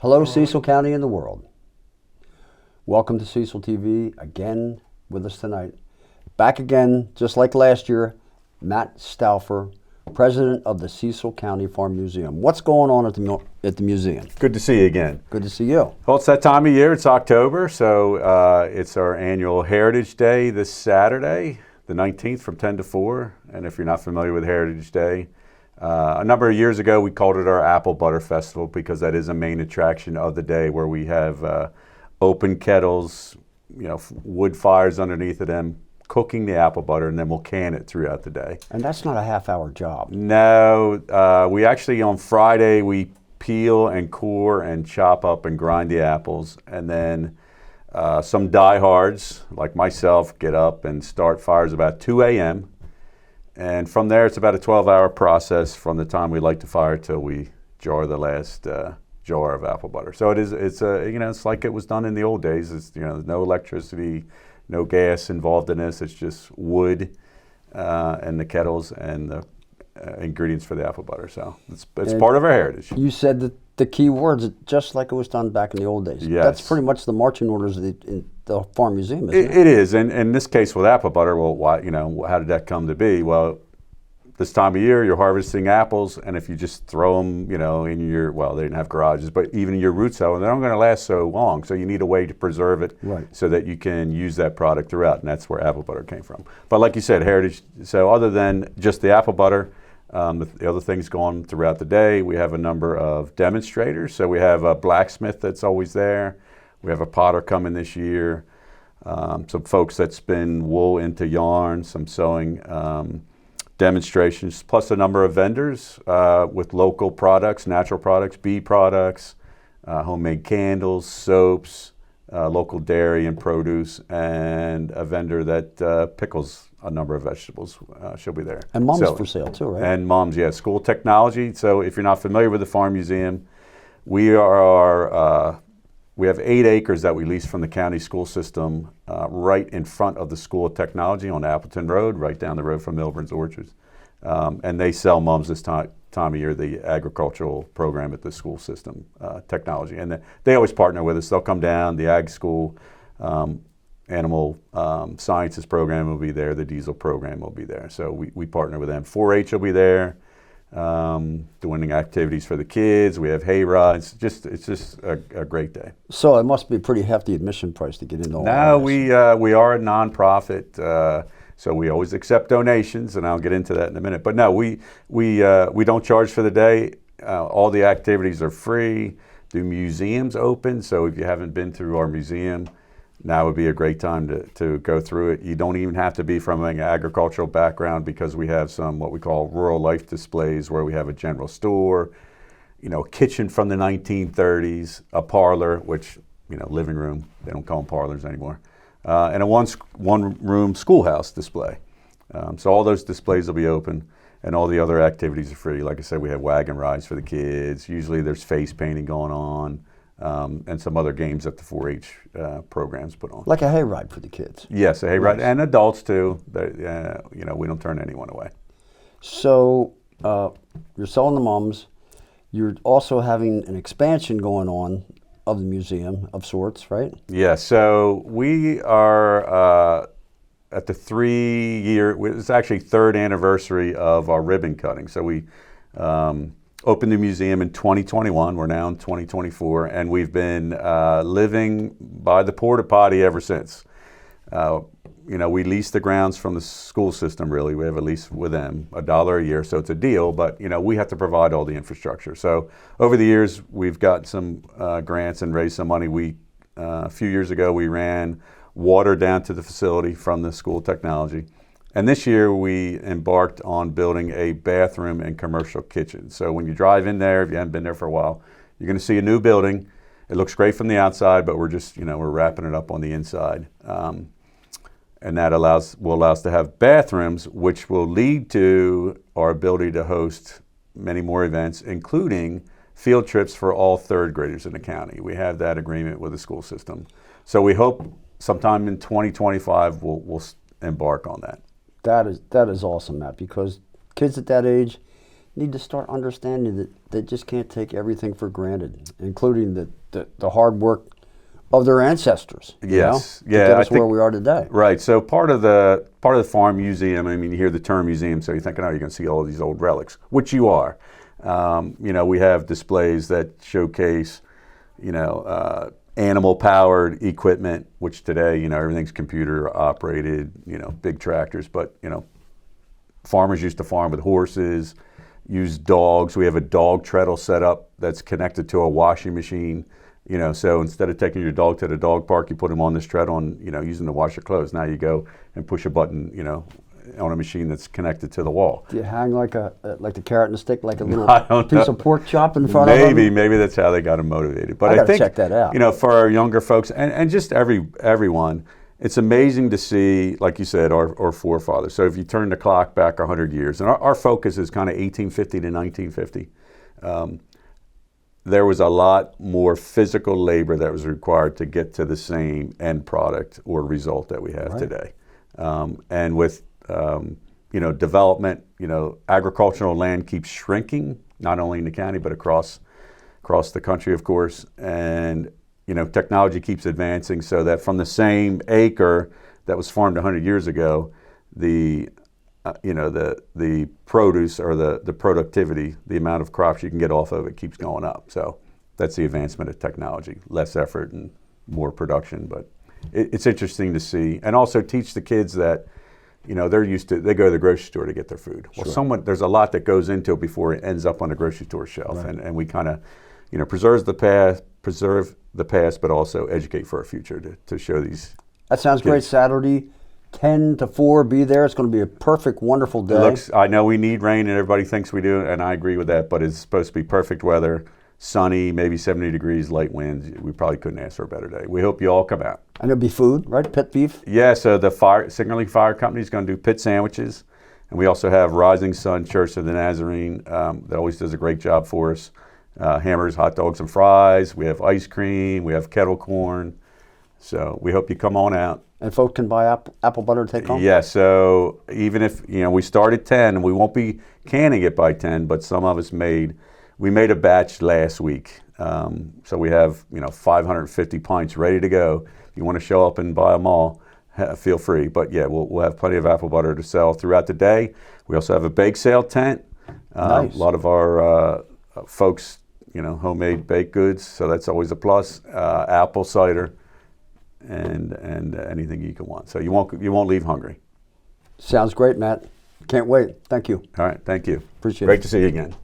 Hello, Cecil County and the world. Welcome to Cecil TV. Again with us tonight. Back again, just like last year, Matt Stauffer, president of the Cecil County Farm Museum. What's going on at the museum? Good to see you again. Good to see you. Well, it's that time of year. It's October, so it's our annual Heritage Day this Saturday, the 19th from 10 to 4. And if you're not familiar with Heritage Day, a number of years ago we called it our Apple Butter Festival because that is a main attraction of the day, where we have open kettles, wood fires underneath of them, cooking the apple butter, and then we'll can it throughout the day. And that's not a half-hour job. No, we actually, on Friday, we peel and core and chop up and grind the apples, and then some diehards like myself get up and start fires about 2 a.m. And from there, it's about a 12-hour process from the time we light the fire till we jar the last jar of apple butter. So it's like it was done in the old days. It's there's no electricity, no gas involved in this. It's just wood and the kettles and the ingredients for the apple butter. So it's part of our heritage. You said that the key words, just like it was done back in the old days. Yes. That's pretty much the marching orders in the Farm Museum, isn't it? It is, and in this case with apple butter, well, why, how did that come to be? Well, this time of year, you're harvesting apples, and if you just throw them, in your, they didn't have garages, but even in your root cellar, they're not going to last so long. So you need a way to preserve it, right, so that you can use that product throughout, and that's where apple butter came from. But like you said, heritage. So other than just the apple butter, the other things going throughout the day, we have a number of demonstrators. So we have a blacksmith that's always there. We have a potter coming this year. Some folks that spin wool into yarn, some sewing demonstrations, plus a number of vendors with local products, natural products, bee products, homemade candles, soaps, local dairy and produce, and a vendor that pickles a number of vegetables. She'll be there. And Mom's for sale too, right? And Mom's, yeah, school technology. So if you're not familiar with the Farm Museum, we have 8 acres that we lease from the county school system right in front of the School of Technology on Appleton Road, right down the road from Milburn's Orchards. And they sell Mums this time of year, the agricultural program at the school system, technology. And they always partner with us. They'll come down, the ag school, animal sciences program will be there, the diesel program will be there. So we partner with them. 4-H will be there. Doing activities for the kids. We have hay rides. It's just a great day. So it must be a pretty hefty admission price to get into all No, this. we are a nonprofit, so we always accept donations, and I'll get into that in a minute. But no, we don't charge for the day. All the activities are free. The museum's open, so if you haven't been through our museum, now would be a great time to go through it. You don't even have to be from an agricultural background, because we have some what we call rural life displays, where we have a general store, kitchen from the 1930s, a parlor, which, living room, they don't call them parlors anymore, and a one-room schoolhouse display. So all those displays will be open, and all the other activities are free. Like I said, we have wagon rides for the kids. Usually there's face painting going on. And some other games that the 4-H programs put on. Like a hayride for the kids. Yes, a hayride, and adults too. We don't turn anyone away. So you're selling the Mums. You're also having an expansion going on of the museum of sorts, right? Yeah, so we are at the 3-year, it's actually 3rd anniversary of our ribbon cutting. So we opened the museum in 2021. We're now in 2024, and we've been living by the porta potty ever since. We lease the grounds from the school system, really. We have a lease with them, $1 a year, so it's a deal, but we have to provide all the infrastructure. So over the years, we've got some grants and raised some money. A few years ago, we ran water down to the facility from the School of Technology. And this year we embarked on building a bathroom and commercial kitchen. So when you drive in there, if you haven't been there for a while, you're going to see a new building. It looks great from the outside, but we're just, we're wrapping it up on the inside. And that will allow us to have bathrooms, which will lead to our ability to host many more events, including field trips for all 3rd graders in the county. We have that agreement with the school system. So we hope sometime in 2025 we'll embark on that. That is awesome, Matt, because kids at that age, need to start understanding that they just can't take everything for granted, including the hard work of their ancestors. Yes, to get us where we are today. Right. So part of the farm museum. I mean, you hear the term museum, so you're thinking, oh, you're going to see all these old relics, which you are. We have displays that showcase, animal-powered equipment, which today, everything's computer-operated. Big tractors, but farmers used to farm with horses, use dogs. We have a dog treadle set up that's connected to a washing machine. So instead of taking your dog to the dog park, you put him on this treadle and, using to wash your clothes. Now you go and push a button, on a machine that's connected to the wall. Do you hang like the carrot and stick, like a little piece of pork chop in front of them? Maybe that's how they got him motivated. But I think check that out. For our younger folks and just everyone, it's amazing to see, like you said, our forefathers. So if you turn the clock back 100 years, and our focus is kind of 1850 to 1950. There was a lot more physical labor that was required to get to the same end product or result that we have today. And with development, agricultural land keeps shrinking, not only in the county but across the country, of course. And technology keeps advancing, so that from the same acre that was farmed 100 years ago, the produce or the productivity, the amount of crops you can get off of it keeps going up. So that's the advancement of technology, less effort and more production. But it's interesting to see, and also teach the kids that, they go to the grocery store to get their food. Well, there's a lot that goes into it before it ends up on the grocery store shelf. Right. And we kind of, preserve the past, but also educate for our future to show these. That sounds great. Saturday, 10 to 4, be there. It's going to be a perfect, wonderful day. I know we need rain, and everybody thinks we do, and I agree with that, but it's supposed to be perfect weather, sunny, maybe 70 degrees, light winds. We probably couldn't ask for a better day. We hope you all come out. And there'll be food, right? Pit beef? Yeah, so the Signaling Fire Company is going to do pit sandwiches, and we also have Rising Sun Church of the Nazarene that always does a great job for us. Hammers, hot dogs, and fries. We have ice cream. We have kettle corn. So we hope you come on out. And folks can buy apple butter to take home? Yeah, so even if, we start at 10, we won't be canning it by 10, but some of us we made a batch last week. So we have, 550 pints ready to go. If you want to show up and buy them all, feel free. But yeah, we'll have plenty of apple butter to sell throughout the day. We also have a bake sale tent. Nice. A lot of our folks, homemade baked goods, so that's always a plus. Apple cider. And anything you can want. So you won't leave hungry. Sounds great, Matt. Can't wait. Thank you. All right, thank you. Appreciate it. Great to see you again.